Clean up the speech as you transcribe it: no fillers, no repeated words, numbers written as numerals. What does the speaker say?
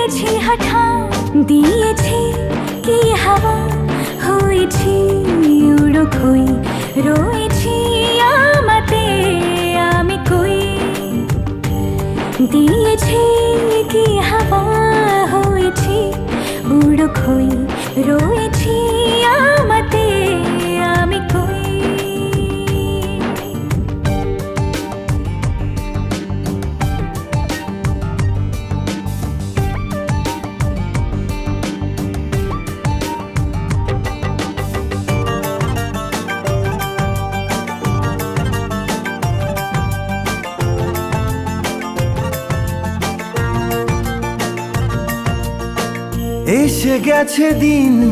দিয়েছি হঠাৎ, দিয়েছি কি হাওয়া, হয়েছি উড়ো খই, রয়েছি আমাতে আমি কই। দিয়েছি কি হাওয়া, হয়েছি উড়ো খই, রয়েছি আমাতে আমি কই। এসে গেছে দিন